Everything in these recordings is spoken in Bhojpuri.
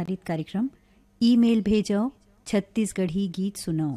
आधारित कार्यक्रम ईमेल भेजो छत्तीसगढ़ी गीत सुनो।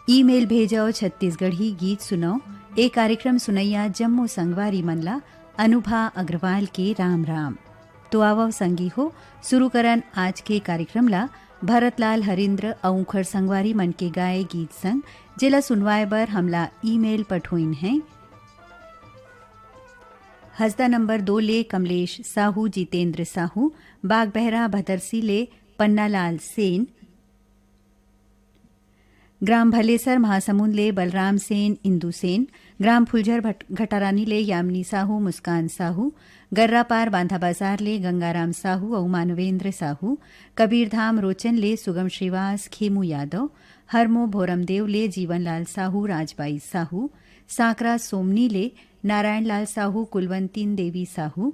ईमेल भेजो छत्तीसगढ़ी गीत सुनो। एक कार्यक्रम सुनैया जम्मू संगवारी मनला अनुभा अग्रवाल के राम राम। तो आवो संगी हो शुरू करन आज के कार्यक्रम ला भरतलाल हरिंद्र औखर संगवारी मन के गाए गीत संग जिला सुनवाए बर हमला ईमेल पठोइन है। हसदा नंबर 2 ले कमलेश साहू जितेंद्र साहू, बागबहरा भदरसी ले पन्नालाल सेन, ग्राम भलेसर महासमुंद ले बलराम सेन इंदु सेन, ग्राम फुलझर घटारानी ले यामिनी साहू मुस्कान साहू, गर्रापार बांधा बाजार ले गंगाराम साहू और मानवेंद्र साहू, कबीरधाम रोचन ले सुगम श्रीवास खेमू यादव, हरमो भोरमदेव ले जीवनलाल साहू राजबाई साहू, सांकरा सोमनी ले नारायणलाल साहू कुलवंतीन देवी साहू,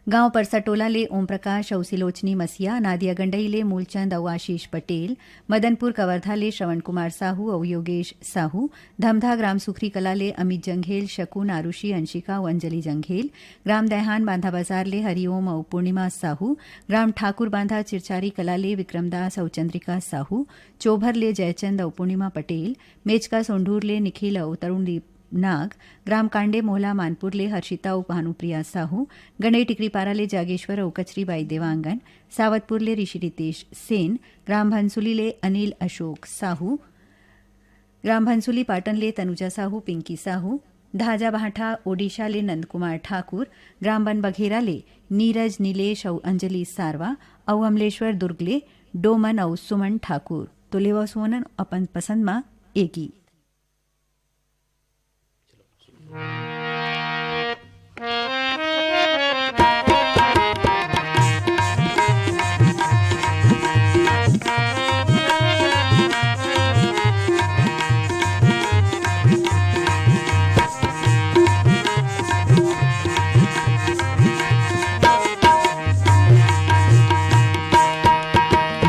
गांव परसटोला ले ओम प्रकाश और सिलोचनी मसिया, नादिया गंडई ले मूलचंद और आशीष पटेल, मदनपुर कवर्धा ले श्रवण कुमार साहू और योगेश साहू, धमधा ग्राम सुखरी कला ले अमित जंघेल, शकुन आरुषि अंशिका और अंजलि जंघेल, ग्राम दहहान बांधा बाजार ले हरिओम और पूर्णिमा साहू, ग्राम ठाकुर बांधा चिरचारी कला ले विक्रमदास और चंद्रिका साहू, चोभर ले जयचंद और पूर्णिमा पटेल, मेचका सोंढूर ले निखिल और तरुणदीप नाग, ग्राम कांडे मोहला मानपुर ले हर्षिता और भानुप्रिया साहू, गणई टिकरीपारा ले जागेश्वर और कचरीबाई देवांगन, सावतपुर ले ऋषि रितेश सेन, ग्राम भंसुली ले अनिल अशोक साहू, ग्राम भंसुली पाटन ले तनुजा साहू पिंकी साहू, धाजा बाहठा ओडिशा ले नंदकुमार ठाकुर, ग्राम बन बघेरा ले नीरज नीलेश और अंजलि सारवा और अमलेश्वर दुर्ग ले डोमन और सुमन ठाकुर। तो लेवा सोनन अपन पसंद मा एकी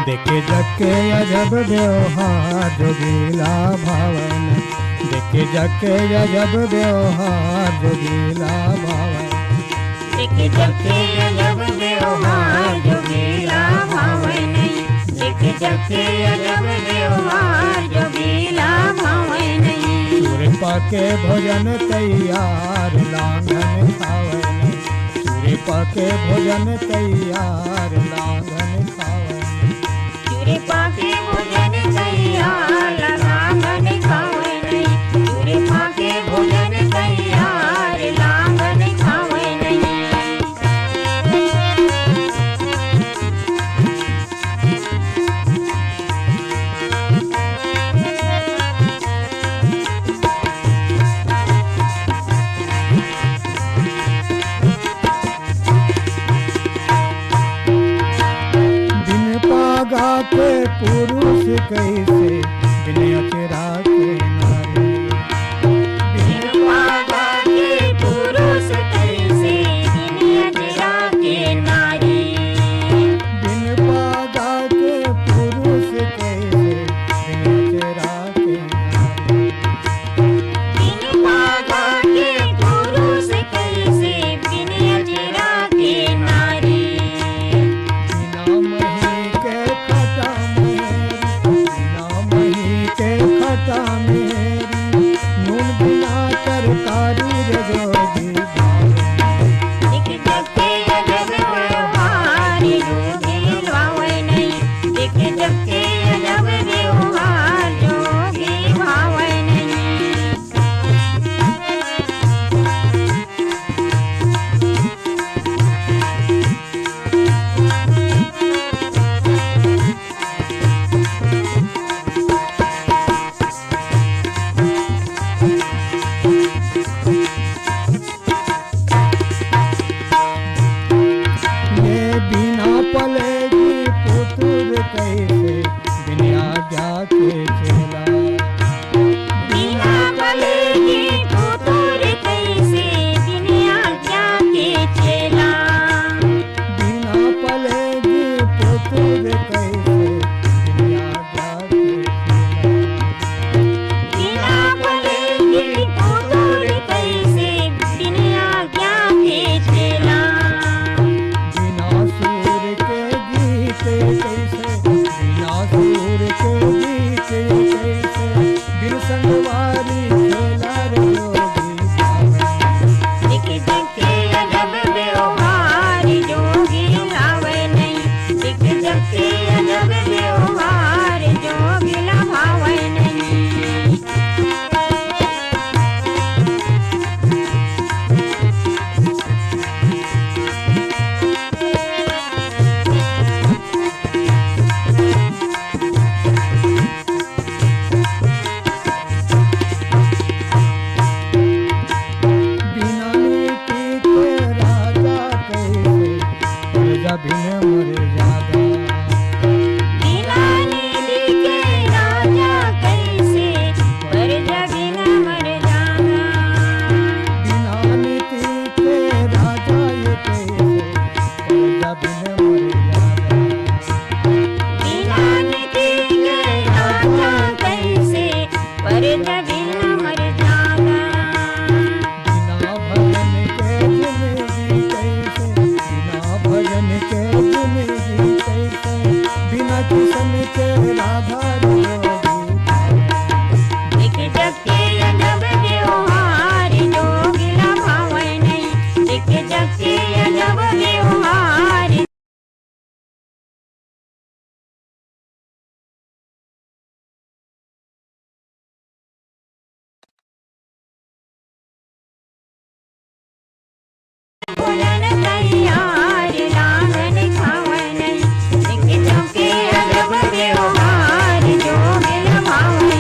देखे जके अजब व्यवहार जोगीला भावन, देखे जके अजब व्यवहार जोगीला भावन, देखे जके अजब व्यवहार जोगीला भावन, देखे जके अजब व्यवहार जोगीला भावन। सूर्य पाके भोजन तैयार लांघन खावन, सूर्य पाके भोजन तैयार लांघन खावन, सूर्य पाके भोजन तैयार लांघन खावन, सूर्य पाके भोजन तैयार लांघन खावन। के पुरुष कैसे बिना चेरा के नारी, बिन पागा के पुरुष कैसे बिन चेरा के नारी, बिन पागा के पुरुष कैसे बिना चेरा के नारी, बिन पागा के पुरुष कैसे बिन चेरा के नारी। बिना मही के खटा मही, बिना मही बोलन तैयार लालन खावन एक चौके अजब व्यवहार जो मिल भावन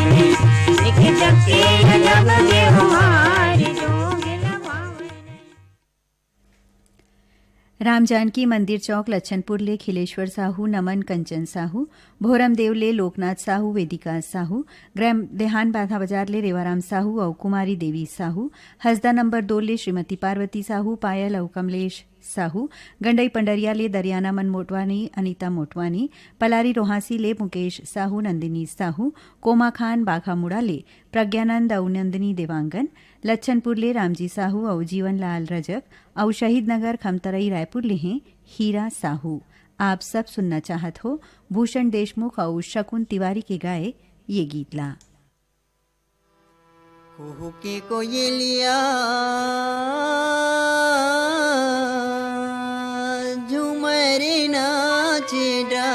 एक चौके अजब व्यवहार जो मिल भावन। राम जानकी मंदिर चौक लच्छनपुर ले खिलेश्वर साहू नमन कंचन साहू भोरम देव ले लोकनाथ साहू वेदिका साहू ग्राम देहान बाधा बाजार ले रेवाराम साहू और कुमारी देवी साहू हसदा नंबर 2 ले श्रीमती पार्वती साहू पायल और कमलेश साहू गंडई पंडरिया ले दरियाना मन मोटवानी अनीता मोटवानी पलारी रोहासी ले मुकेश साहू नंदिनी साहू कोमा खान बाघामुड़ा ले प्रज्ञानंद और नंदिनी देवांगन लच्छनपुर ले रामजी साहू और जीवन लाल रजक और शहीद नगर खमतरई रायपुर ले हैं हीरा साहू। आप सब सुनना चाहत हो भूषण देशमुख और शकुन तिवारी के गाए ये गीत ला। कुहू के कोयलिया झूमर नाचेडा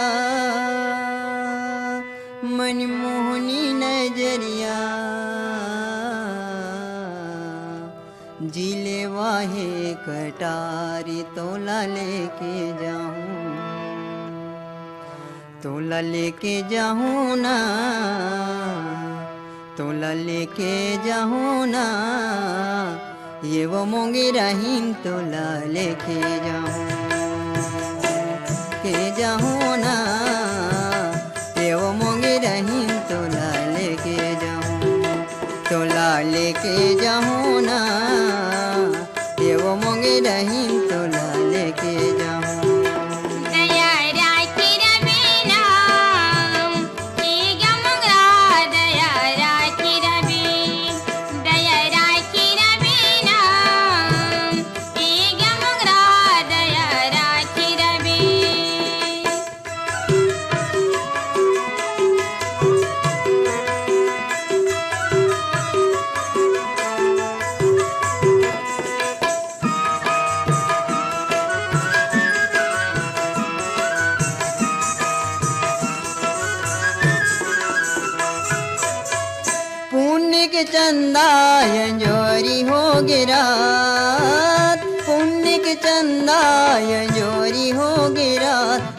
मनमोहनी नजरिया जिले वाहे कटारी तोला लेके जाऊं तोला लेके जाऊं ना तोला लेके जाऊं ना ये वो मोंगी रहीन तोला लेके जाऊं ना ये वो मोंगी रहीन तोला लेके जाऊं ना ये वो मोंगी रहीन तोला लेके जाऊं। चंदा जोरी हो गिरा पुण्य के चंदा जोरी हो गिरा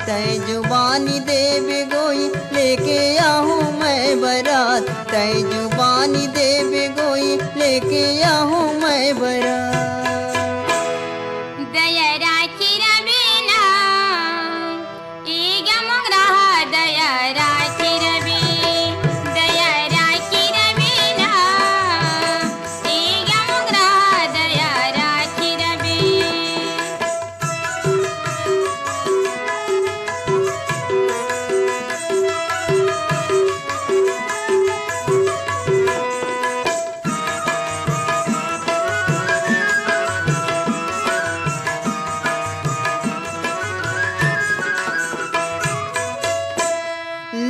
तय जुबानी देव गोई लेके आहूँ मैं बरात तय जुबानी देव गोई लेके आहूँ मैं बरात।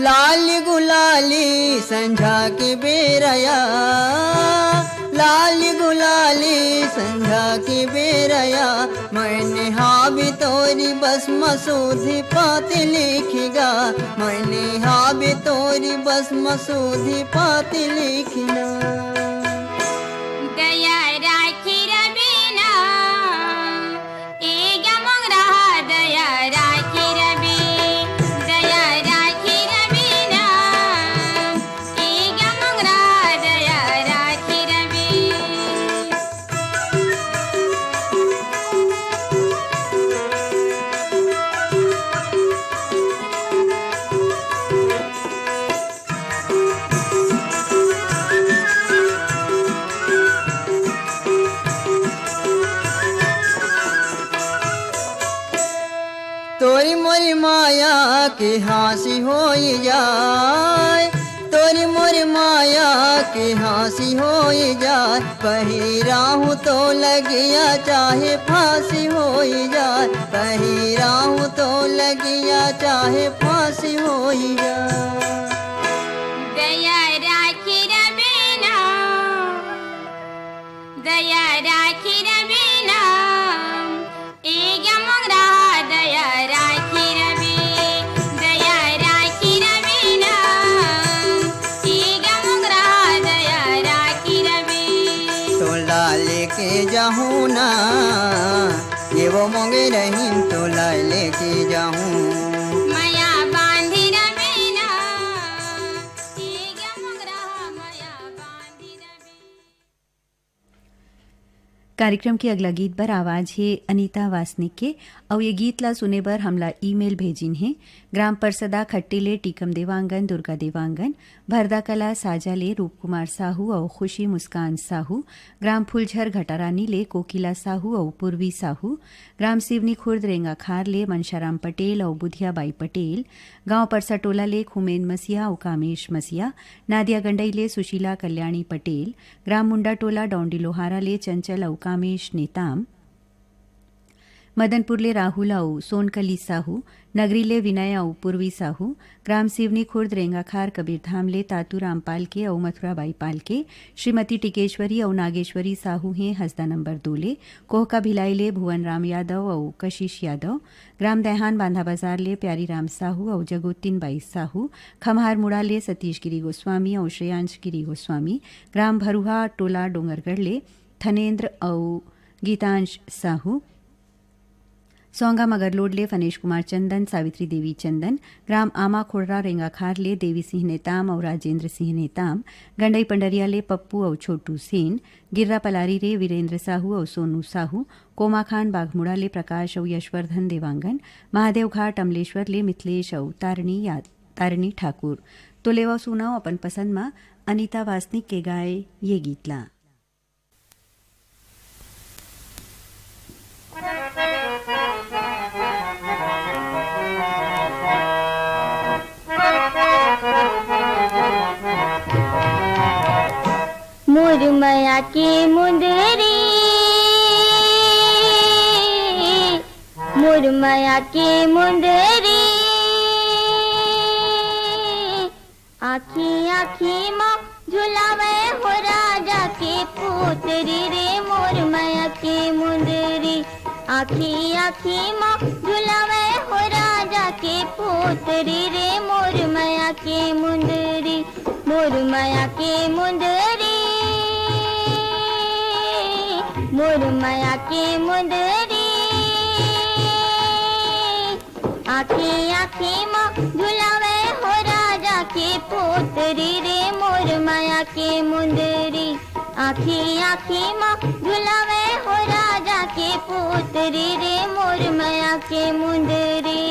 लाल गुलाली संझा की बेरया लाल गुलाली संझा की बेरया मैंने हाबी तोरी बस मसूदी पाती लिखिगा मैंने हाबी तोरी बस मसूदी पाती लिखना। तोरी मोरी माया की हाँसी हो जाए तोरी मोरी माया की हाँसी हो जाए पहिराहूँ तो लगिया चाहे फांसी हो जाए पहिराहूँ तो लगिया चाहे फांसी हो जाए। वो मोंगे रहीम तो लाए लेके जाऊं माया बांधी रवेना ये क्या मोगरा माया बांधी रवे। कार्यक्रम के अगला गीत बर आवाज है अनीता वासनिक के और ये गीत ला सुने बर हमला ईमेल भेजिन है ग्राम परसदा खट्टीले टीकम देवांगन दुर्गा देवांगन भरदा कला साजाले रूप कुमार साहू और खुशी मुस्कान साहू ग्राम फुलझर घटारानी ले कोकिला साहू और पूर्वी साहू ग्राम सिवनी खुर्द रेंगा खार ले मनशाराम पटेल और बुधिया बाई पटेल गांव परसाटोला ले खुमेन मसिया और कामेश मसिया नादिया गंडई ले सुशीला कल्याणी पटेल ग्राम मुंडा टोला डौंडी लोहारा ले चंचल और कामेश नेताम मदनपुरले राहुल औ सोनकली साहू नगरीले विनय औ पूर्वी साहू ग्राम सिवनी खुर्द रेंगाखार कबीरधामले तातू रामपाल के औ मथुराबाई पाल के श्रीमती टिकेश्वरी औ नागेश्वरी साहू हैं हसदा नंबर 2 ले कोहका भिलाईले भुवन राम यादव औ कशिश यादव ग्राम दहहान बांधा बाजार ले प्यारी राम साहू औ जगोत्तीन बाई साहू खमहार मुड़ा ले सतीश गिरी गोस्वामी औ श्रेयांश गिरी गोस्वामी ग्राम भरुहा टोला डोंगरगढ़ ले थनेन्द्र औ गीतांश साहू सौंगा मगरलोड ले फनेश कुमार चंदन सावित्री देवी चंदन ग्राम आमा खोड़रा रेंगाखार ले देवी सिंह नेताम और राजेंद्र सिंह नेताम गंडई पंडरिया ले पप्पू और छोटू सेन गिर्रा पलारी रे वीरेंद्र साहू और सोनू साहू कोमा खान बागमुड़ा ले प्रकाश और यशवर्धन देवांगन महादेव घाट अमलेश्वर ले मिथिलेश और तारणी ठाकुर तो लेवा सुनाओ अपन पसंद मा अनीता वासनिक के गाए ये गीतला। मुरमया की मुंदरी मुरमया की मुंदरी आखी आखी माँ झुलावे हो राजा के पुत्री रे मुरमया की मुंदरी आखी आखी माँ झुलावे हो राजा के पुत्री रे मुरमया की मुंदरी मुरमया की मुंदरी मुरमया की मुंदरी आखी आखी माँ झुलावे हो राजा के पुत्री रे मुरमया की मुंदरी आखी आखी माँ झुलावे हो राजा के पुत्री रे मुरमया की मुंदरी।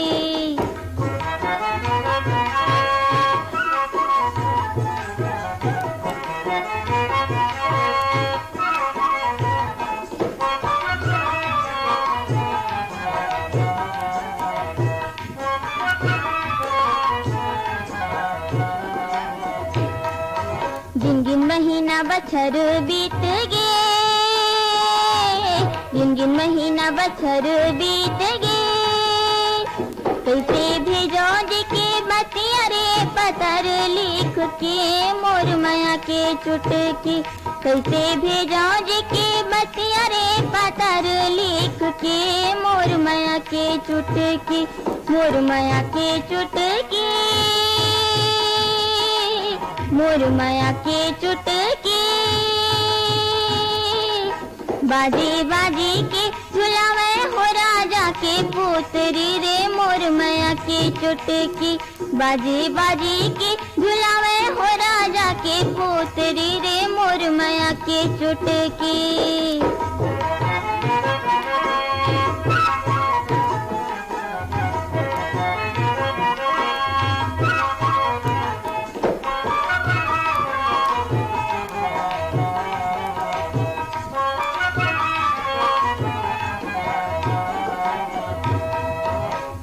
गिन महीना बछर बीत गे गिन महीना बछर बीत गे कैसे भेजो जी के बतिया रे पतर लिख के मुरमया के चुटकी कैसे भेजो जी के बतिया रे पतर लिख के मुरमया के चुटकी मुरमया के चुटकी मुरमया के चुटकी बाजी बाजी के झुलावे हो राजा के पुत्री रे मुरमया के चुटकी बाजी बाजी के झुलावे हो राजा के पुत्री रे मुरमया के चुटकी।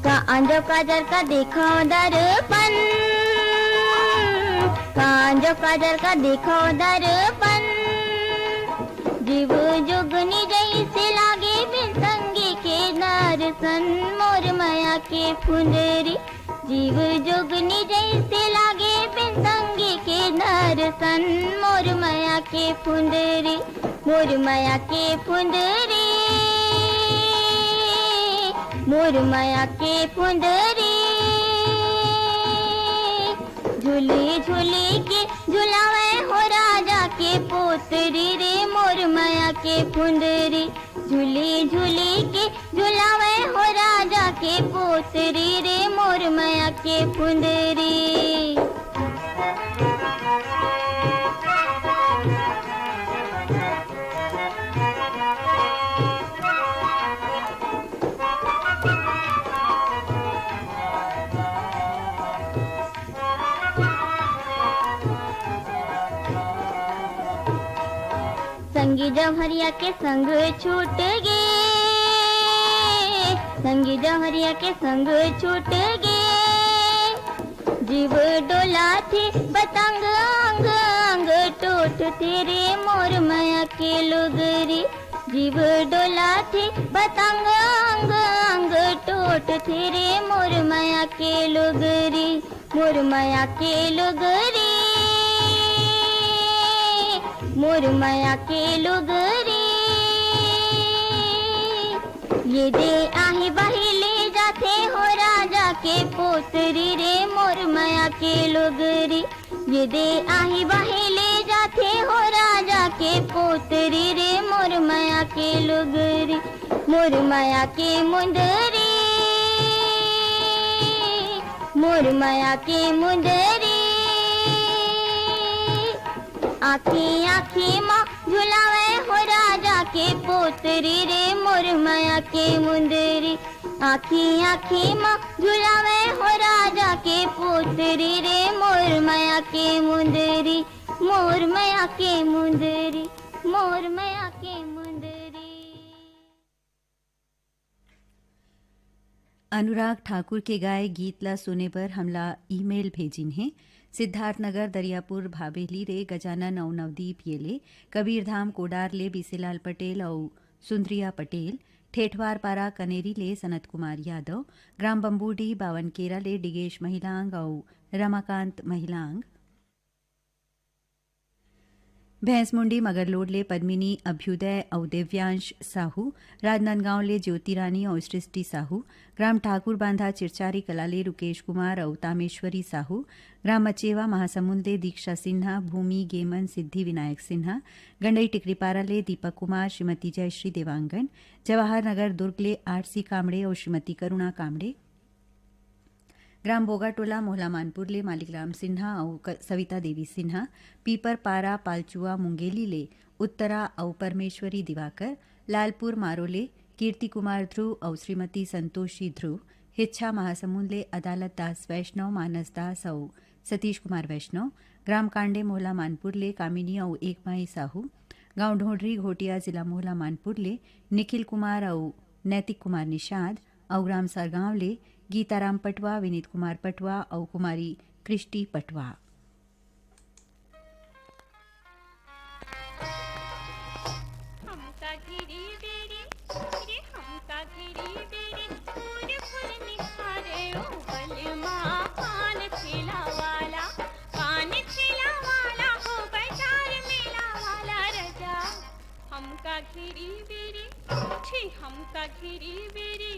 कांजो काजल का देखो दर्पण कांजो काजल का देखो दर्पण जीव जुगनी जैसे लागे बिरसंगी के दर्शन मुरमया के फुंदरी जीव जुगनी जैसे लागे बिरसंगी के दर्शन मुरमया के फुंदरी मुरमया के फुंदरी मुरमया के फुंदरी झूली झूली के झुलावे हो राजा के पुत्री रे मुरमया के फुंदरी झूली झूली के झुलावे हो राजा के पोतरी रे मोर माया के फुंदरी। संगी जौहरिया के संग छूट गे, संगी जौहरिया के संग छूट गे, जीव डोला थे बतंग अंग अंग टूट तेरे मोर माया के लुगरी। जीव डोला थे बतंग अंग अंग टूट तेरे मोर माया के लुगरी, मोर माया के लुगरी, मोर माया के लुगरी। ये दे आहे बाही ले जाते हो राजा के पोतरी रे मोर माया के लुगरी। ये दे आहे बाही ले जाते हो राजा के पोतरी रे मोर माया के लुगरी, मोर माया के मुंदरी, मोर माया के मुंदरी। आँखी आँखी माँ झुलावे हो राजा के पोतरी रे मोर माया के मुंदरी। आँखी आँखी माँ झुलावे हो राजा के पोतरी रे मोर माया के मुंदरी, मोर माया के मुंदरी, मोर माया के मुंदरी। अनुराग ठाकुर के गाए गीतला सुने पर हमला ईमेल भेजिन है। सिद्धार्थनगर दरियापुर भावेली रे गजानन औ नवदीप येले, कबीरधाम कोडार ले बीसीलाल पटेल औ सुंदरिया पटेल, ठेठवार पारा कनेरी ले सनत कुमार यादव, ग्राम बम्बूडी बावनकेरा ले डिगेश महिलांग औ रमाकांत महिलांग, भैंसमुंडी मगरलोड ले पद्मिनी अभ्युदय और दिव्यांश साहू, राजनांदगांव ले ज्योतिरानी और सृष्टि साहू, ग्राम ठाकुर बांधा चिरचारी कला ले रुकेश कुमार और तामेश्वरी साहू, ग्राम मचेवा महासमुंद ले दीक्षा सिन्हा, भूमि गेमन सिद्धि विनायक सिन्हा, गंडई टिकरीपारा ले दीपक कुमार, श्रीमती जयश्री देवांगन, जवाहर नगर दुर्ग ले आरसी कामड़े और श्रीमती करुणा कामड़े, ग्राम बोगाटोला मोहला मानपुर ले मालिकराम सिन्हा और सविता देवी सिन्हा, पीपर पारा पालचुआ मुंगेली ले उत्तरा और परमेश्वरी दिवाकर, लालपुर मारोले कीर्ति कुमार ध्रुव और श्रीमती संतोषी ध्रुव, हिच्छा महासमुंद ले अदालत दास वैष्णव, मानस दास और सतीश कुमार वैष्णव, ग्राम कांडे मोहला मानपुर ले कामिनी और एक माई साहू, गांव ढोंढरी घोटिया जिला मोहला मानपुर ले निखिल कुमार और नैतिक कुमार निषाद, और ग्राम सरगांव ले गीताराम पटवा, विनीत कुमार पटवा और कुमारी कृष्टि पटवा। हमका घिरी बेरी रे हमका घिरी बेरी फूल फूल निखारे ओ बलमा पान ठेला वाला हो बाजार मेला वाला रजा। हमका घिरी बेरी छी हमका घिरी बेरी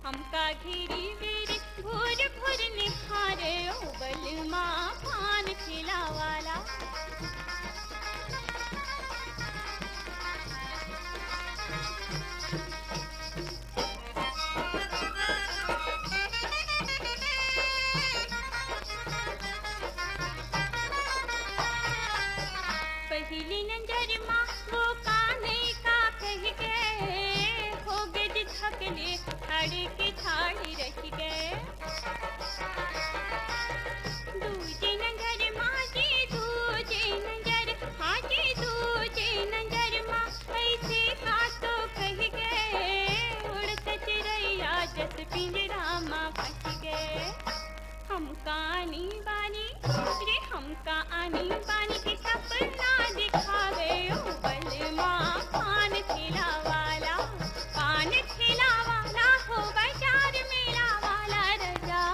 हमका घिरी बेरी भोर भोर निखारे ओ बलमा पान ठेला वाला। पहली नजर माँ वो काने का कह गए, हो गए थकले थाड़ी की थाड़ी रख गए। दूजे नजर माँ जी दूजे नजर, हाँ जी दूजे नजर माँ ऐसे का तो कह गए, उड़त चिड़ैया जस पिंजरा माँ फंस गए। हमका आनी बानी रे हमका आनी बानी के सपना दिखावे ओ बलमा पान ठेला वाला हो बाजार मेला वाला रजा।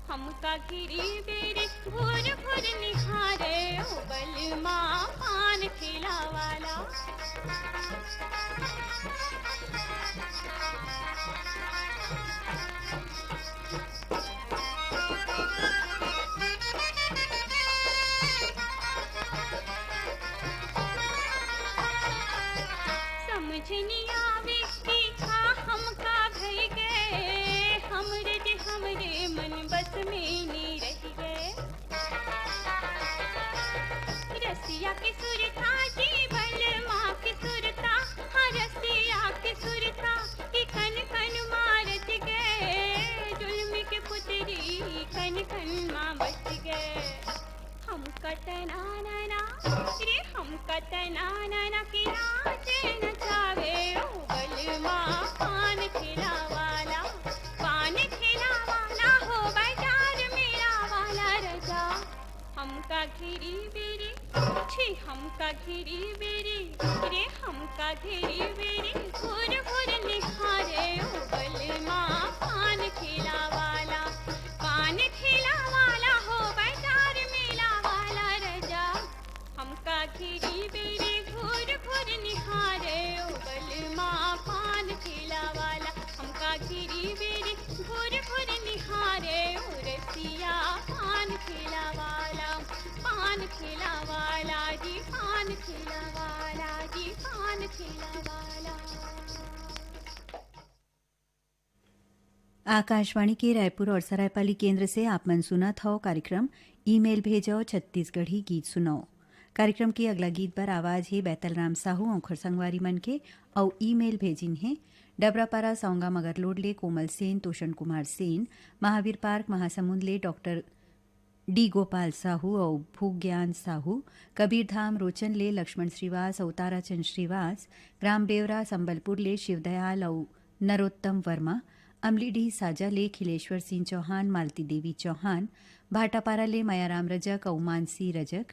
हमका घिरी बेरी भोर भोर निखारे ओ बलमा पान ठेला वाला। समझ नहीं आवे में नी रहिए रसिया के सुर था जी बलमा के सुर था हाँ रसिया के सुर था कि खन खन मारत गए जुल्म के पुतरी खन खन माँ बच गए हम कतना नाना रे हम कतना नाना की नाच नचावे ओ बलमा पान खिलावाला हो बाजार मेरा वाला रजा हमका घिरी बेरी छी हमका घिरी बेरी रे हमका घिरी बेरी घुर घुर निहारे ओ बलमा पान खिलावाला हो बाजार मेला वाला रजा हमका घिरी बेरी घुर घुर निहारे ओ बलमा पान खिलावाला हमका घिरी बेरी घुर घुर निहारे ओ रसिया पान खिलावाला जी पान खिलावाला जी पान खिलावाला। आकाशवाणी के रायपुर और सरायपाली केंद्र से आप मन सुना था कार्यक्रम ईमेल भेजो छत्तीसगढ़ी गीत सुनाओ। कार्यक्रम के अगला गीत पर आवाज है बैतल राम साहू और खरसंगवारी मन के और ईमेल भेजिन है डबरापारा सौंगा मगरलोडले Komal Sen Toshan Kumar Sen Mahavir park Mahasamund doctor D Gopal Sahu और भूख ज्ञान साहू कबीरधाम रोचन ले लक्ष्मण श्रीवास और ताराचंद श्रीवास ग्राम बेवरा संबलपुर ले शिवदयाल और नरोत्तम वर्मा अमलीडीह साजा ले खिलेश्वर सिंह चौहान मालती देवी चौहान भाटापारा ले मयाराम रजक और मानसी रजक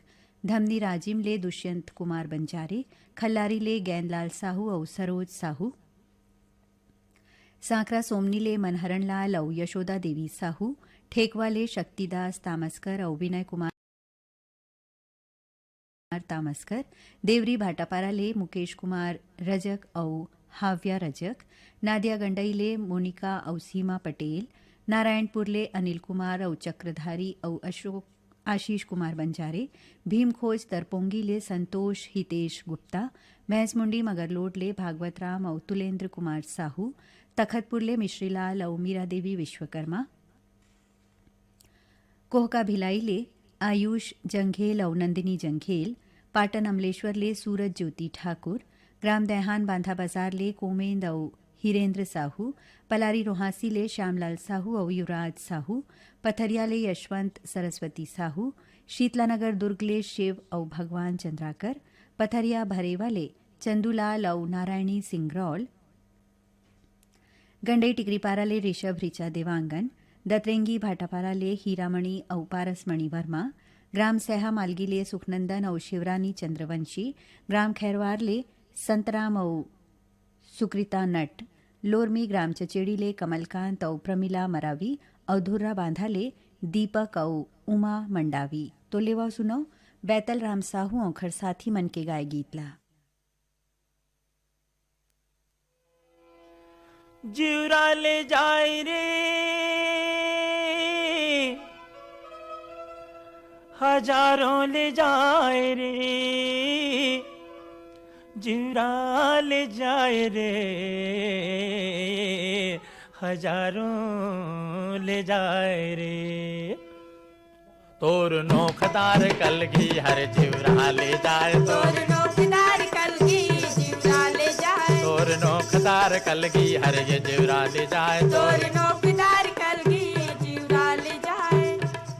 धमनी राजिम ले दुष्यंत कुमार बंजारे खल्लारी ले गैनलाल साहू और सरोज साहू सांकरा सोमनी ले मनहरण लाल और यशोदा देवी साहू ठेकवा ले शक्तिदास तामस्कर और विनय कुमार तामस्कर देवरी भाटापारा ले मुकेश कुमार रजक और हाव्या रजक नादिया गंडई ले मोनिका और सीमा पटेल नारायणपुर ले अनिल कुमार और चक्रधारी और अशोक आशीष कुमार बंजारे भीमखोज तरपोंगी ले संतोष हितेश गुप्ता भैंसमुंडी मगरलोड ले भागवत राम और तुलेंद्र कुमार साहू तखतपुर ले मिश्रीलाल और मीरा देवी विश्वकर्मा कोहका भिलाई ले आयुष जंघेल और नंदिनी जंघेल पाटन अमलेश्वर ले सूरज ज्योति ठाकुर ग्राम दैहान बांधा बाजार ले कोमेंद और हिरेंद्र साहू पलारी रोहासी ले श्यामलाल साहू और युवराज साहू पथरिया ले यशवंत सरस्वती साहू शीतलानगर दुर्ग ले शिव और भगवान चंद्राकर पथरिया भरेवा ले चंदूलाल और नारायणी सिंगरौल गंडई टिकरीपारा ले ऋषभ ऋचा देवांगन दतरेंगी भाटापारा ले हीरामणि और पारसमणि वर्मा ग्राम सहा मालगी ले सुखनंदन और शिवरानी चंद्रवंशी ग्राम खैरवार ले संतराम और सुकृता नट लोरमी ग्राम चचेड़ी ले कमलकांत और प्रमिला मरावी और धुर्रा बांधा ले दीपक और उमा मंडावी। तो लेवा सुनो बैतल राम साहू और खरसाथी मन के गाय गीतला। जिवरा ले जाए रे हजारों ले जाए रे जिवरा ले जाए रे हजारों ले जाए रे तोर नोखदार कलगी हर जिवरा ले जाए तोर नोखदार कलगी जिवरा ले जाए तोर नोखदार कलगी हर ये जिवरा ले जाए तोर नोखदार कलगी जिवरा ले जाए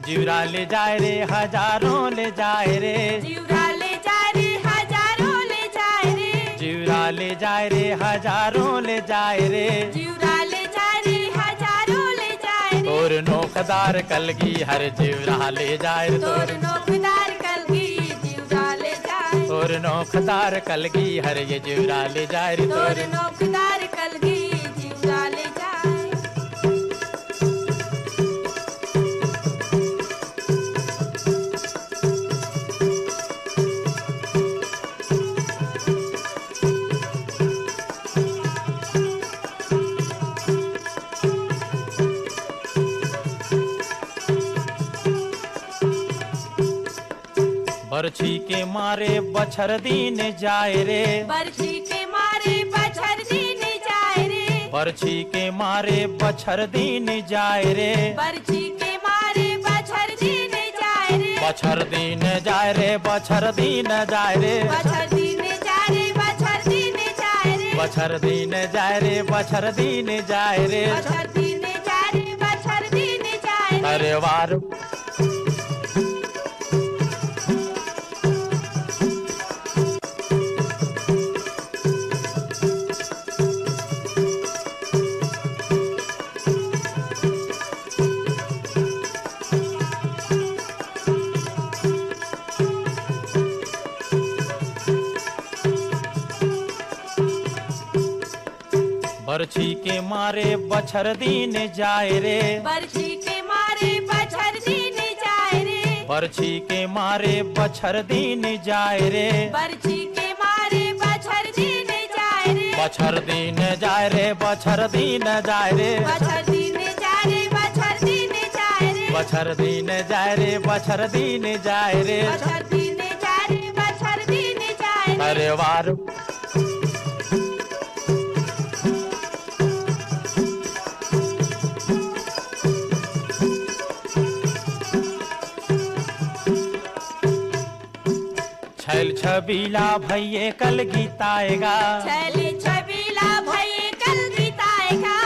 जिवरा ले जाए रे हजारों ले जाए रे जिवरा ले जाए रे हजारों ले जाए रे जिवरा ले जाए रे हजारों ले जाए रे जिवरा ले जाए रे हजारों ले जाए रे तोर नोखदार कलगी हर जिवरा ले जाए रे तोर नोखदार कलगी जिवरा ले जाए तोर नोखदार कलगी हर ये जिवरा ले जाए रे तोर नोखदार कलगी जिवरा ले जाए बरछी के मारे बछर दिन जाए रे बरछी के मारे बछर दिन जाए रे बरछी के मारे बछर दिन जाए रे बरछी के मारे बछर दिन जाय रे बछर दिन जाय रे बछर दिन जाय रे बछर दिन जाय रे बछर दिन जाय रे बछर दिन जाय रे बछर दिन जाय रे बछर दिन जाय रे अरे वार बरछी के मारे बछर दिन जाय रे बरछी के मारे बछर दिन जाय रे बरछी के मारे बछर दिन जाय रे बरछी के मारे बछर दिन जाय रे बछर दिन जाय रे बछर दिन जाय रे बछर दिन जाय रे बछर दिन जाय रे बछर दिन जाय रे बछर दिन जाय रे बछर दिन जाय रे बछर दिन जाय रे अरे वार छैल छबीला भैये कल गीताएगा छैली छबीला भई कल गीताएगा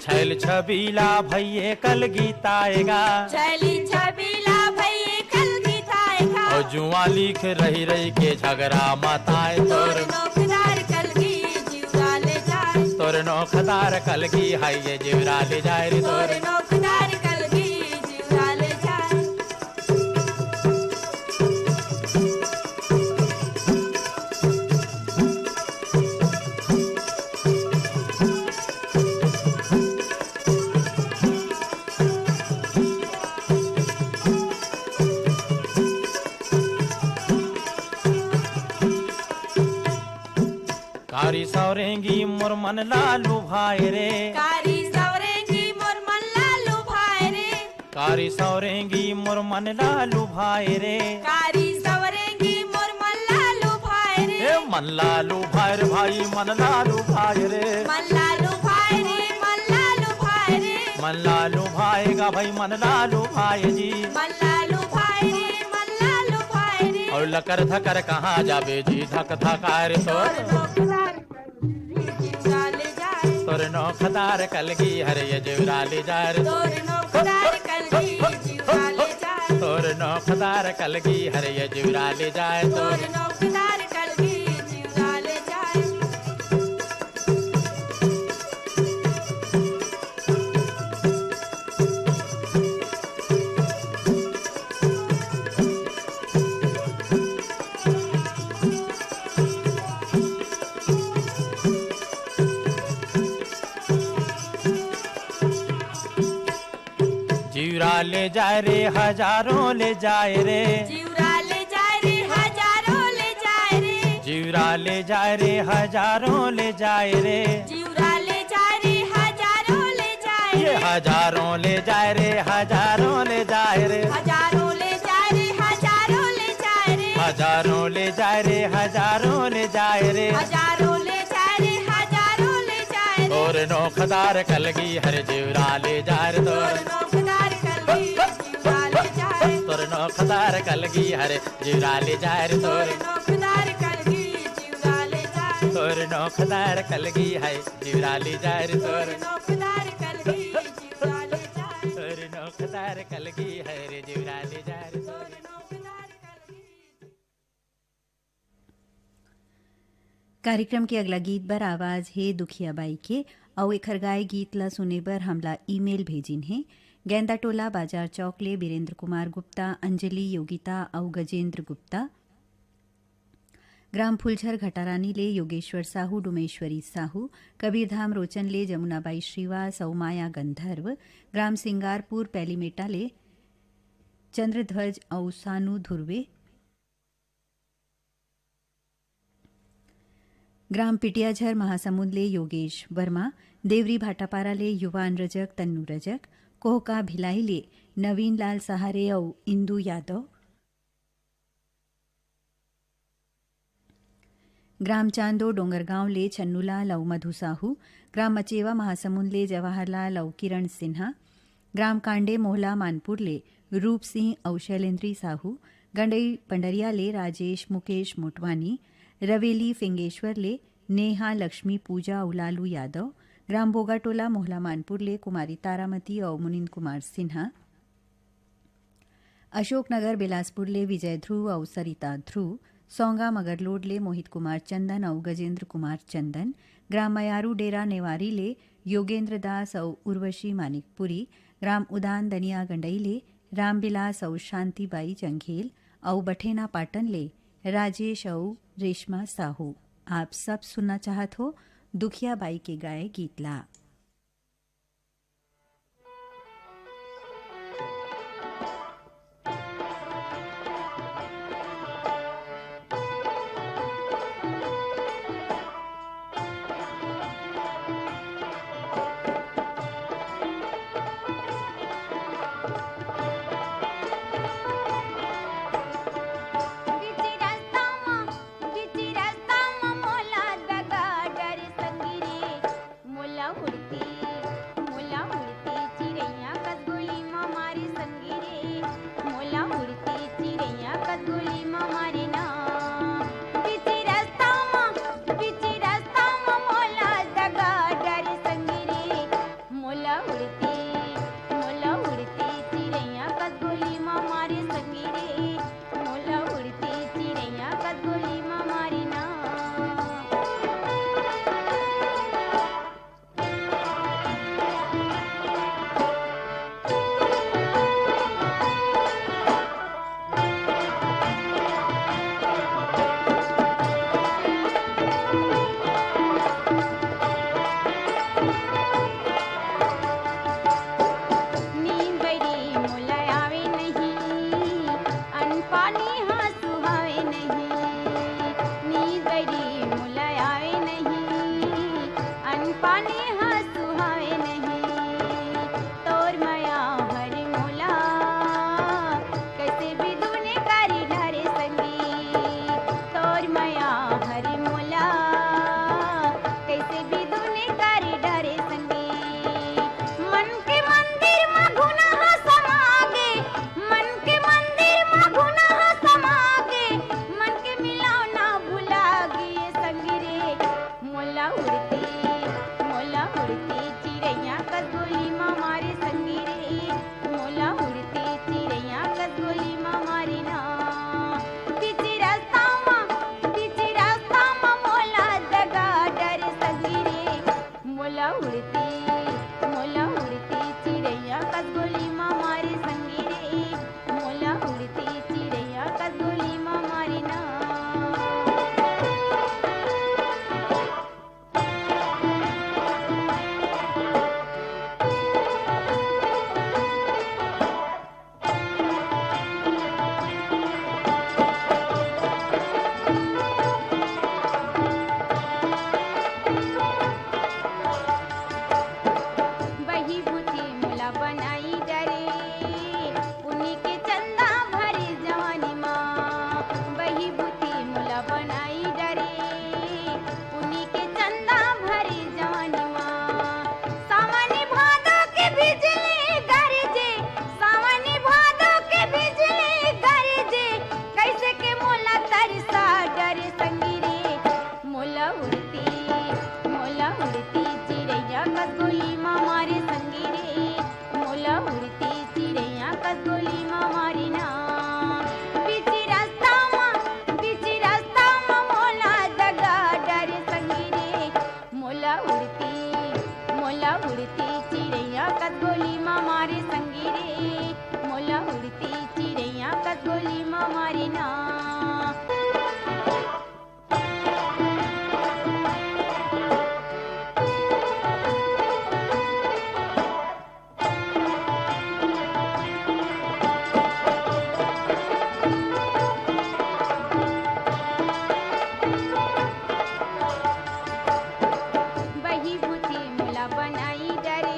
छैल छबीला भैये कल गीताएगा छैली छबीला भई कल गीताएगा और जुआ लिख रही रही के झगड़ा मताए तोर नौकदार कल की जीवरा ले जाए तोर नौखदार कल की है ये जीवरा ले जाए रे तोर तोर नौकदार कल की जीवरा ले जाए कारी सौरेंगी मुरमन लालू भाई रे कारी सवरेंगी मोर मन लालू भाई रे कारी सौरेंगी मुरमन लालू भाई रे कारी सवरेंगी मोर मन लालू भाई रे ए मन लालू भाई रे भाई मन लालू भाई रे मन लालू भाई रे मन लालू भाई रे मन लालू भाई का भाई मन लालू भाई जी मन लालू भाई रे मन लालू भाई रे और लकर धकर कहाँ जाबे जी धक धकार तोर तोर नौकदार जीवरा ले जाए तोर नौखदार कल की हरे ये जीवरा ले जाए रे तोर नौकदार कल की जीवरा ले जाए तोर नौखदार कल की हरे ये जीवरा ले जाए तोर तोर नौकदार कल की जीवरा ले जाए जीवरा ले जाए रे हजारों ले जाए रे जीवरा ले जाए रे हजारों ले जाए रे जीवरा ले जाए रे हजारों ले जाए रे जीवरा ले जाए रे हजारों ले जाए ये रे हजारों ले जाए रे हजारों ले जाए रे हजारों ले जाए रे हजारों ले जाए रे हजारों ले जाए रे हजारों ले जाए रे हजारों ले जाए रे हजारों ले जाए रे और नौखदार कलगी हर जीवरा ले जाए रे तोर तोर नौकदार कल की जीवरा ले जाए तोर नौखदार कलगी हर जीवरा ले जाए रे तोर तोर नौकदार कल की जीवरा ले जाए तोर नौखदार कलगी है जीवरा ले जाए रे तोर तोर नौकदार कल की जीवरा ले जाए तोर नौखदार कलगी है रे जीवरा ले जाए रे तोर तोर नौकदार कल की कार्यक्रम के अगला गीत बर आवाज है दुखिया बाई के और एक हरगाए गीत ला सुने बर हमला ईमेल भेजिन है गेंदा टोला बाजार चौक ले बीरेंद्र कुमार गुप्ता अंजलि योगिता और गजेंद्र गुप्ता ग्राम फुलझर घटारानी ले योगेश्वर साहू डुमेश्वरी साहू कबीरधाम रोचन ले जमुनाबाई श्रीवास और माया गंधर्व ग्राम सिंगारपुर पैलीमेटा ले चंद्रध्वज और सानू धुर्वे ग्राम पिटियाझर महासमुंद ले योगेश वर्मा देवरी भाटापारा ले युवान रजक तन्नू रजक कोहका भिलाई ले नवीन लाल सहारे और इंदू यादव ग्राम चांदो डोंगरगांव ले छन्नूलाल और मधु साहू ग्राम मचेवा महासमुंद ले जवाहरलाल और किरण सिन्हा ग्राम कांडे मोहला मानपुर ले रूप सिंह और शैलेंद्री साहू, गंडई पंडरिया ले राजेश मुकेश मोटवानी, रवेली फिंगेश्वर ले नेहा लक्ष्मी पूजा और लालू यादव, ग्राम बोगाटोला मोहला मानपुर ले कुमारी तारामती और मुनिंद कुमार सिन्हा, अशोकनगर बिलासपुर ले विजय ध्रुव और सरिता ध्रुव, सौंगा मगरलोड ले मोहित कुमार चंदन और गजेंद्र कुमार चंदन, ग्राम मयारू डेरा नेवारी ले योगेंद्र दास और उर्वशी मानिकपुरी, ग्राम उदान दनिया गंडई ले रामबिलास और शांतिबाई जंघेल और बठेना पाटन ले राजेश और रेशमा साहू। आप सब सुनना चाहत हो दुखिया बाई के गाए गीतला। बनाई डरे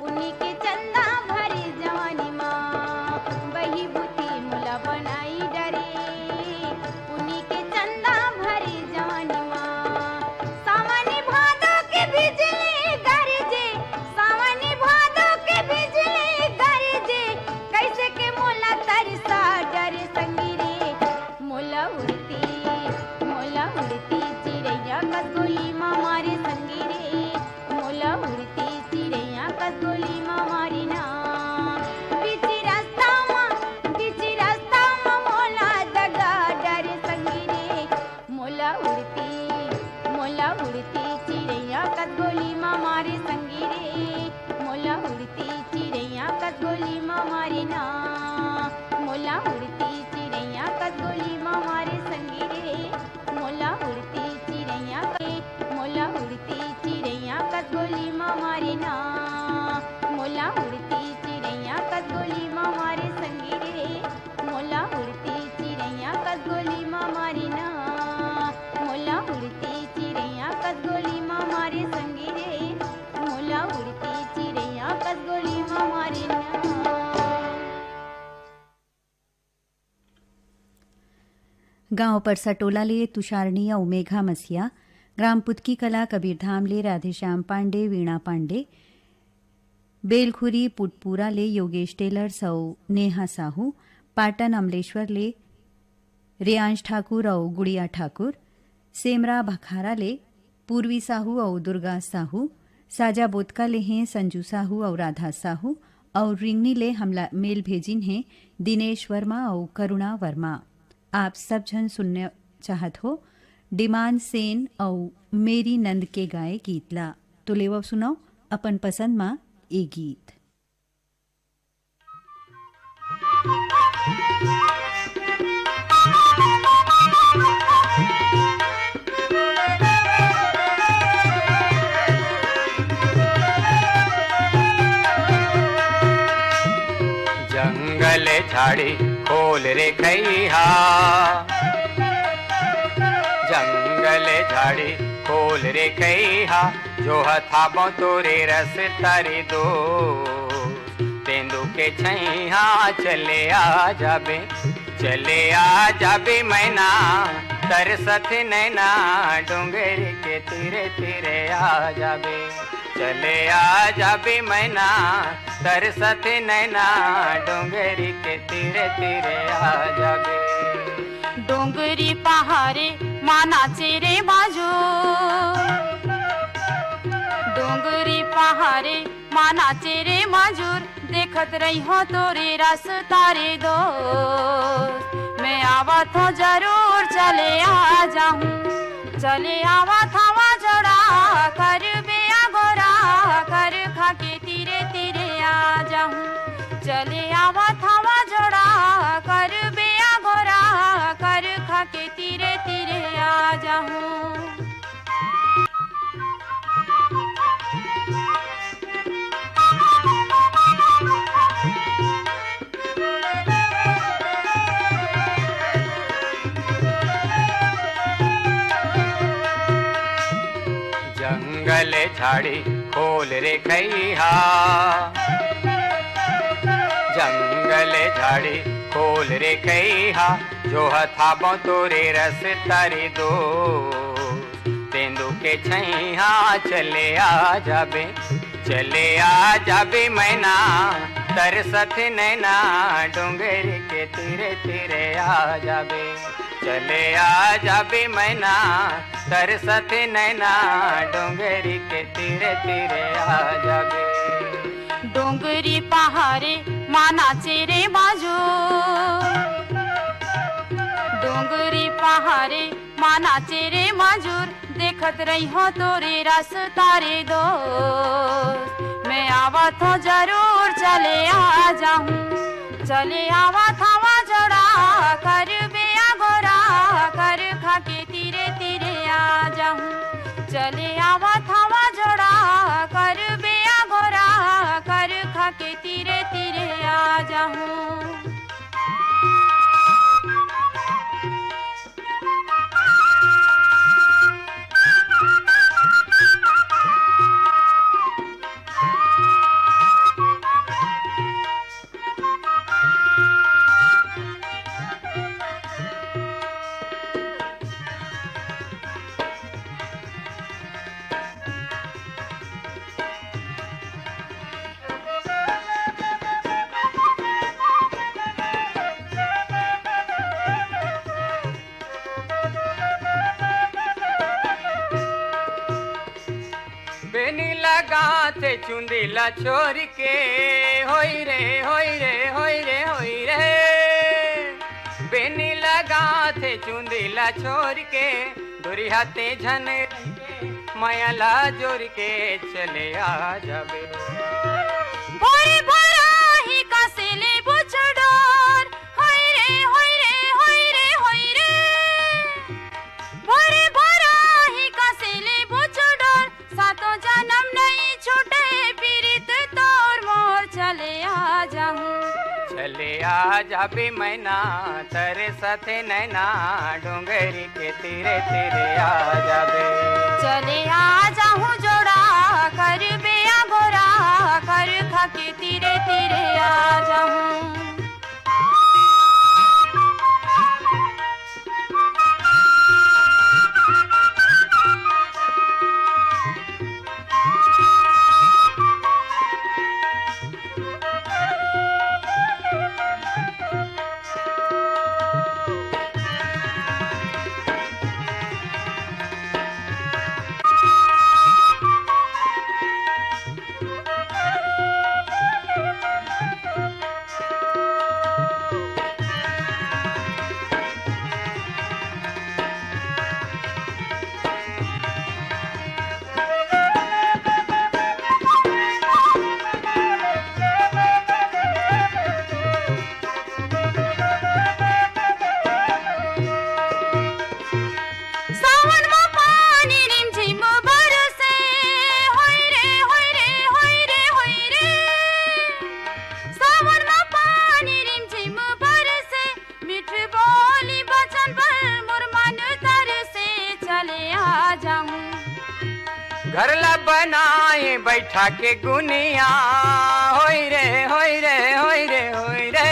उन्हीं के चंदा उड़ती चिड़ैया कदगोली माँ मारे संगी रे मोला उड़ती चिड़ैया कदगोली माँ मारे ना मोला उड़ती चिड़ैया कदगोली माँ मारे संगी रे मोला उड़ती चिड़ैया मोला उड़ती चिड़ैया कदगोली माँ मारे ना मोला उड़ती चिड़ैया कदगोली माँ मारे संगी रे मोला उड़ती चिड़ैया कदगोली माँ मारे ना मोला उड़ती चिड़ैया कदगोली माँ मारे संगी रे मोला उड़ती चिड़ैया कदगोली माँ मारे ना। गांव परसटोला ले तुषारणी और मेघा मसिया, ग्राम पुतकी कला कबीरधाम ले राधेश्याम पांडे वीणा पांडे, बेलखुरी पुटपुरा ले योगेश टेलर सौ नेहा साहू, पाटन अमलेश्वर ले रियांश ठाकुर और गुड़िया ठाकुर, सेमरा भखारा ले पूर्वी साहू और दुर्गा साहू, साजा बोतका ले हैं संजू साहू और राधा साहू, और रिंगनी ले हमला मेल भेजिन हैं दिनेश वर्मा और करुणा वर्मा। आप सब जन सुनने चाहत हो डिमान सेन और मेरी नंद के गाए गीतला, तो लेवो सुनाओ अपन पसंद मां ए गीत। जंगल झाड़ी खोल रे खैहा, जंगल झाड़ी खोल रे खैहा, जो हथाबो तोरे रस तारी दो तेंदू के छैहा, चले आ जाबे मैना तरसत नैना, डोंगर के तीरे तीरे आ जाबे, चले आ जाबे मैना तरसत नैना, डोंगरी के तीरे तीरे आ जाबे। डोंगरी पहाड़े माना चेरे बाजो, डोंगरी पहाड़े माना चेरे मजूर, देखत रही हो तोरे रस तारे दो, मैं आवत हो जरूर चले आ जाऊं, चले आवत हवा जोड़ा कर बेया गोरा, कर खा के तीरे तीरे आ जाऊं, चले आवत हवा जोड़ा कर बेया गोरा, कर खा के तीरे तीरे आ जाऊं। जंगल झाड़ी खोल रे खैहा, जंगल झाड़ी खोल रे खैहा, जो हथाबो तोरे रस तारी दो तेंदू के छैहा, चले आ जाबे मैना तरसत नैना, डोंगर के तीरे तीरे आ जाबे, चले आ जाबे मैना तरसत नैना, डोंगरी के तीरे तीरे आ जाबे। डोंगरी पहाड़े माना चेरे बाजो, डोंगरी पहाड़े माना चेरे मजूर, देखत रही हो तोरे रस तारे दो, मैं आवत हो जरूर चले आ जाऊं, चले आवत हवा जोड़ा कर बेया गोरा, कर खा के तीरे तीरे आ जाऊं, चले आवत हवा जोड़ा कर बेया गोरा, कर खा के तीरे तीरे आ जाऊं। बेनी लगा थे चुंदीला छोड़ के, होई रे होई रे होई रे होई रे, बेनी लगा थे चुंदीला छोड़ के, दुरी हाथे झन मायाला जोर के चले आ जाबे भोरे भोरा ही कासेले बुचडार होय रे होय रे होय रे होय रे भोरे भोरा ही कासेले बुचडार सातों जन्म नहीं छूटे पीरित तोर मोर चले आ जाऊं चले आ जाबे मैना तेरे साथे नैना डोंगरी के तीरे तीरे आ जाबे चले आ जाऊं जोड़ा कर बेया गोरा कर खा के तीरे तीरे आ जाऊं घरला बनाए बैठा के गुनिया होय रे होय रे होय रे होय रे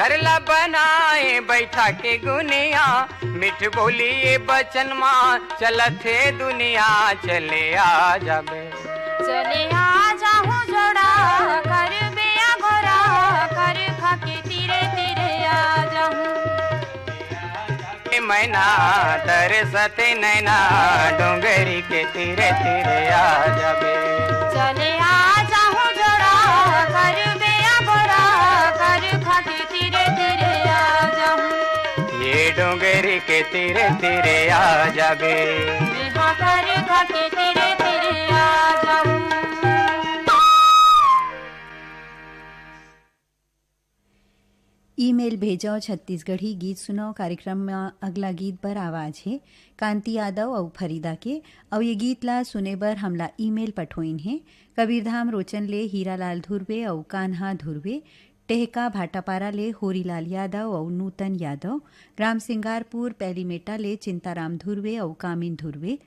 घरला बनाए बैठा के गुनिया मिठ बोली ये बचन माँ चलत थे दुनिया चले आ जाबे चले आ जाऊं जोड़ा कर बेया गोरा कर खा के तीरे तीरे आ जाऊं मैना तेरे सते नैना डोंगरी के तीरे तीरे आ जाबे चले आ जाऊं जोड़ा कर बेया गोरा कर खा के तीरे तीरे आ जाऊं ये डोंगरी के तीरे तीरे आ जाबे यहाँ कर खा के तीरे तीरे आ जाऊं ईमेल भेजो छत्तीसगढ़ी गीत सुनो कार्यक्रम में अगला गीत पर आवाज है कांति यादव और फरीदा के और ये गीत ला सुने बर हमला ईमेल पठोइन है कबीरधाम रोचन ले हीरालाल धुर्वे और कान्हा धुर्वे टेहका भाटापारा ले होरीलाल यादव और नूतन यादव ग्राम सिंगारपुर पैलीमेटा ले चिंताराम धुर्वे और कामिन धुर्वे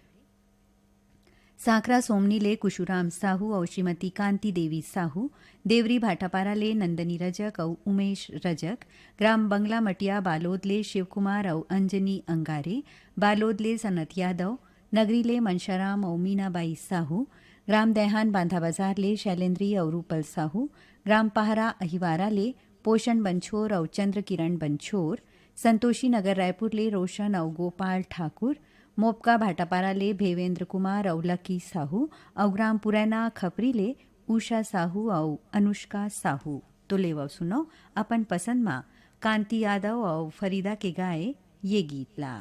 सांकरा सोमनी ले कुशुराम साहू और श्रीमती कांति देवी साहू देवरी भाटापारा ले नंदनी रजक और उमेश रजक ग्राम बंगला मटिया बालोद ले शिवकुमार और अंजनी अंगारे बालोद ले सनत यादव नगरी ले मनशाराम और मीनाबाई साहू ग्राम दैहान बांधा बाजार ले शैलेंद्री और रूपल साहू ग्राम पहरा अहिवारा ले पोषण बंछोर और चंद्र किरण बंछोर संतोषी नगर रायपुर ले रोशन और गोपाल ठाकुर मोपका भाटापारा ले भेवेंद्र कुमार और लकी साहू और ग्राम पुरैना खपरी ले उषा साहू और अनुष्का साहू तो लेव सुनो अपन पसंद मां कांति यादव और फरीदा के गाए ये गीत ला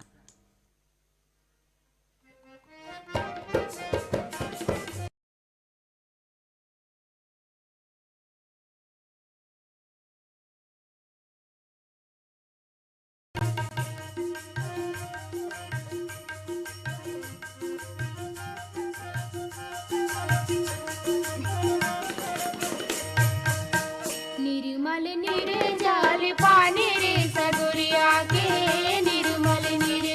निर्मल निर्जल पानी रे सगुरिया के निर्मल निर्जल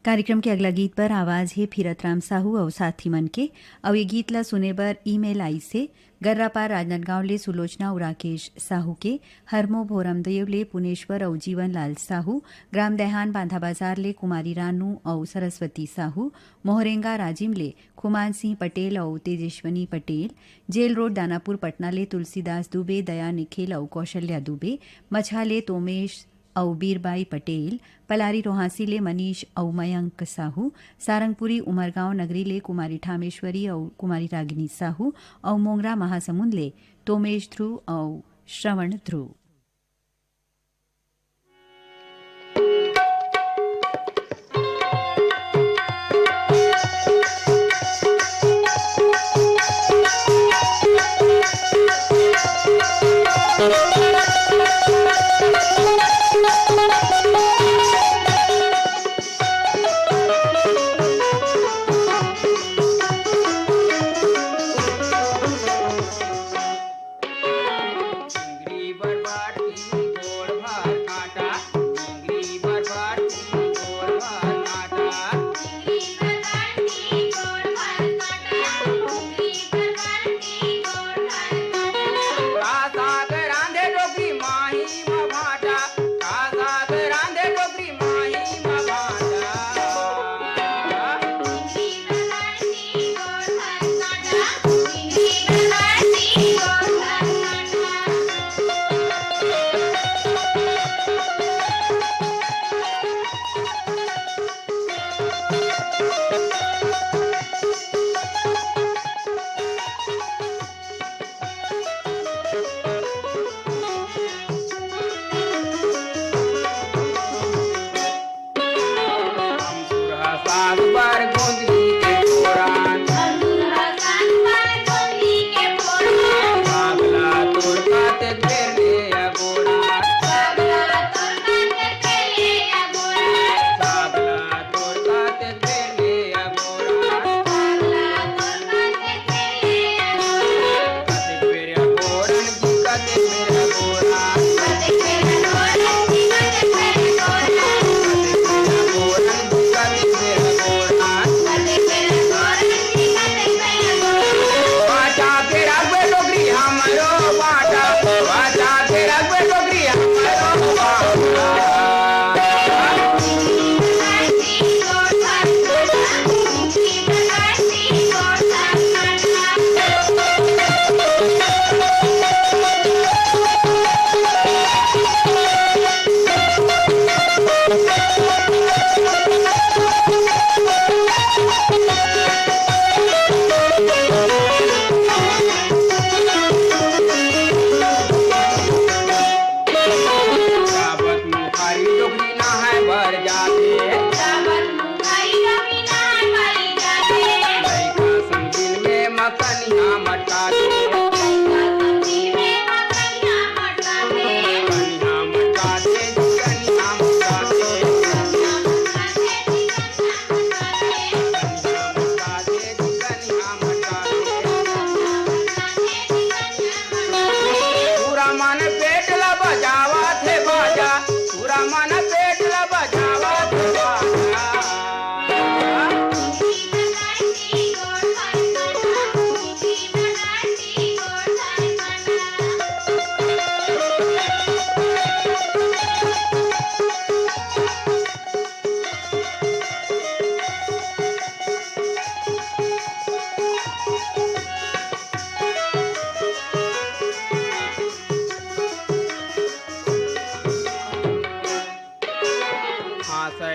कार्यक्रम के अगला गीत पर आवाज है फिरतराम साहू और साथी मन के। और ये गीत ला सुने बर ईमेल आई से गर्रापार राजनांदगांव ले सुलोचना और राकेश साहू के, हरमो भोरमदेव ले पुनेश्वर और जीवन लाल साहू, ग्राम देहान बांधा बाजार ले कुमारी रानू और सरस्वती साहू, मोहरेंगा राजिम ले खुमान सिंह पटेल और तेजस्वनी पटेल, जेल रोड दानापुर पटना ले तुलसीदास दुबे, दया निखिल और कौशल्या दुबे, मछा ले तोमेश और बीरबाई पटेल, पलारी रोहासी ले मनीष और मयंक साहू, सारंगपुरी उमरगांव नगरी ले कुमारी ठामेश्वरी और कुमारी रागिनी साहू, और मोंगरा महासमुंद ले तोमेश ध्रुव और श्रवण ध्रुव।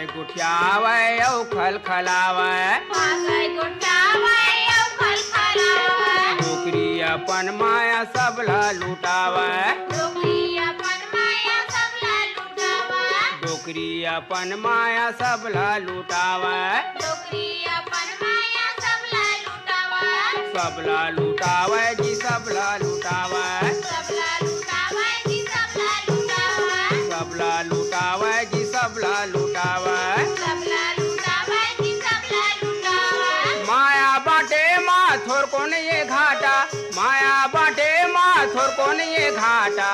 गुठियावे औ खलखलावे, डोकरी अपन माया सबला लुटावे, डोकरी अपन माया सबला लुटावे, सबला लुटावे जी सबला लुटावे, सबला लुटावे जी सबला लुटावे, माया बाटे माथुर कोन ये घाटा, माया बाटे माथुर कोन ये घाटा,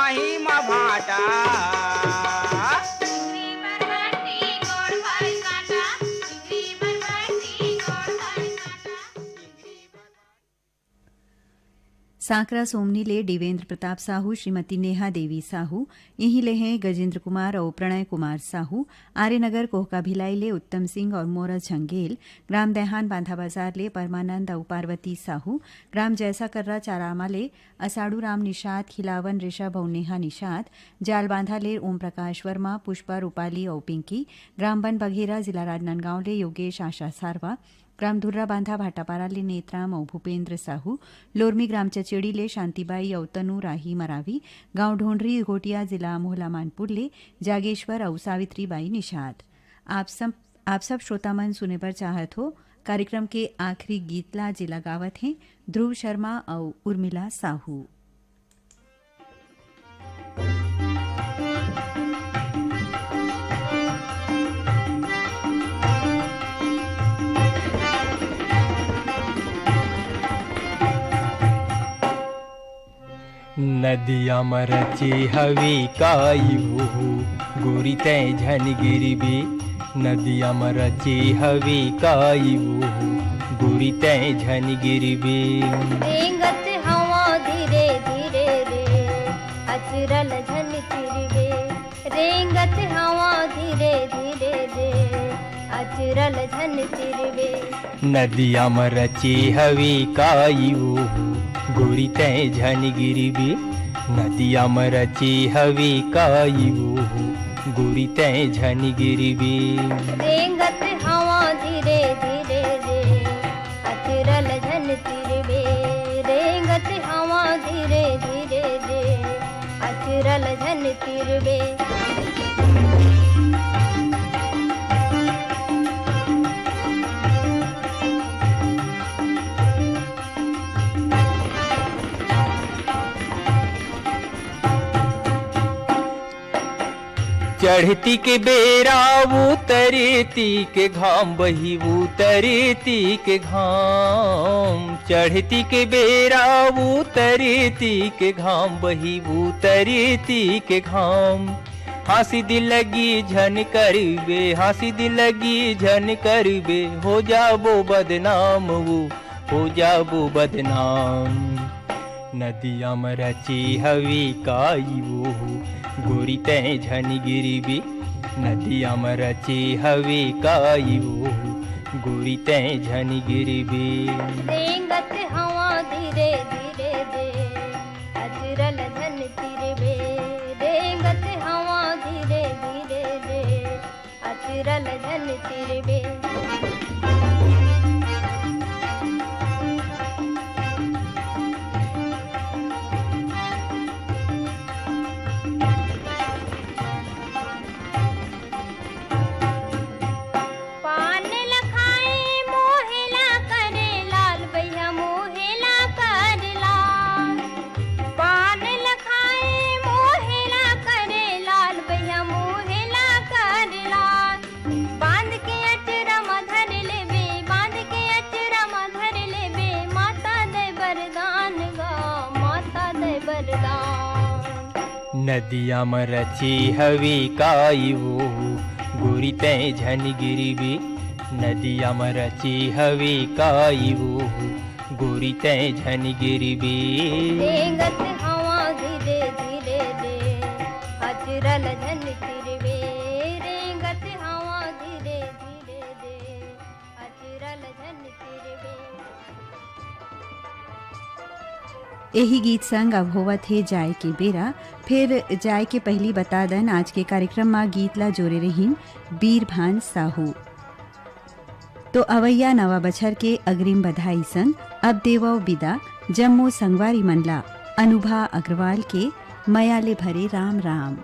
माही मा भाटा चिंगरी बरबटी गोड़ भर काटा चिंगरी बरबटी गोड़ भर काटा सांकरा सोमनी ले देवेंद्र प्रताप साहू, श्रीमती नेहा देवी साहू, यहीं ले हैं गजेंद्र कुमार और प्रणय कुमार साहू, आर्यनगर कोहका भिलाई ले उत्तम सिंह और मोरा झंगेल, ग्राम देहान बांधा बाजार ले परमानंद और पार्वती साहू, ग्राम जैसा कर्रा चारामा ले असाड़ू राम निषाद, खिलावन ऋषभ और नेहा निषाद, जाल बांधा ले ओम प्रकाश वर्मा, पुष्पा रूपाली और पिंकी, ग्राम बन बघेरा जिला राजनांदगांव ले योगेश आशा सारवा, ग्राम धुर्रा बांधा भाटापारा ले नेत्राम और भूपेंद्र साहू, लोरमी ग्राम चचेड़ी ले शांतिबाई और तनु राही मरावी, गांव ढोंढरी घोटिया जिला मोहला मानपुर ले जागेश्वर और सावित्रीबाई निषाद। आप सब श्रोतामन सुने पर चाहत हो कार्यक्रम के आखिरी गीतला जिला गावत हैं ध्रुव शर्मा और उर्मिला साहू। नदिया मरची हवी काई वो गोरी तय झन गिरबे नदिया मरची हवी काई वो गोरी तय झन गिरबे रेंगत हवा धीरे धीरे रे अचरल झन चिरबे रेंगत हवा धीरे धीरे रे अचरल झन चिरबे नदिया मरची हवी काई वो गोरी तय झन गिरबे नदिया मरची हवी काई वो गोरी तय झन गिरबे रेंगत हवा धीरे धीरे रे अचरल झन चिरबे रेंगत हवा धीरे धीरे रे अचरल झन चिरबे चढ़ती के बेरा उतरती के घाम बही उतरती के घाम चढ़ती के बेरा उतरती के घाम बही उतरती के घाम हंसी दिल लगी झन करबे हंसी दिल लगी झन करबे हो जाबो बदनाम वो हो जाबो बदनाम नदिया मरची हवी काई वो गोरी तय झन गिरबे नदिया मरची हवी काई वो गोरी तय झन गिरबे रेंगत हवा धीरे धीरे रे अचरल झन चिरबे रेंगत हवा धीरे धीरे रे अचरल झन चिरबे नदिया मरची हवी काई वो गोरी तय झन गिरबे नदिया मरची हवी काई वो गोरी तय झन गिरबे रेंगत हवा धीरे धीरे रे अचरल झन चिरबे रेंगत हवा धीरे धीरे रे अचरल झन चिरबे यही गीत संग अब होवत है जाय के बेरा फिर जाय के पहली बता दन आज के कार्यक्रम में गीतला जोरे रहीन बीरभान साहू तो अवैया नवा बछर के अग्रिम बधाई संग अब देवो विदा जम्मू संगवारी मनला अनुभा अग्रवाल के मयाले भरे राम राम।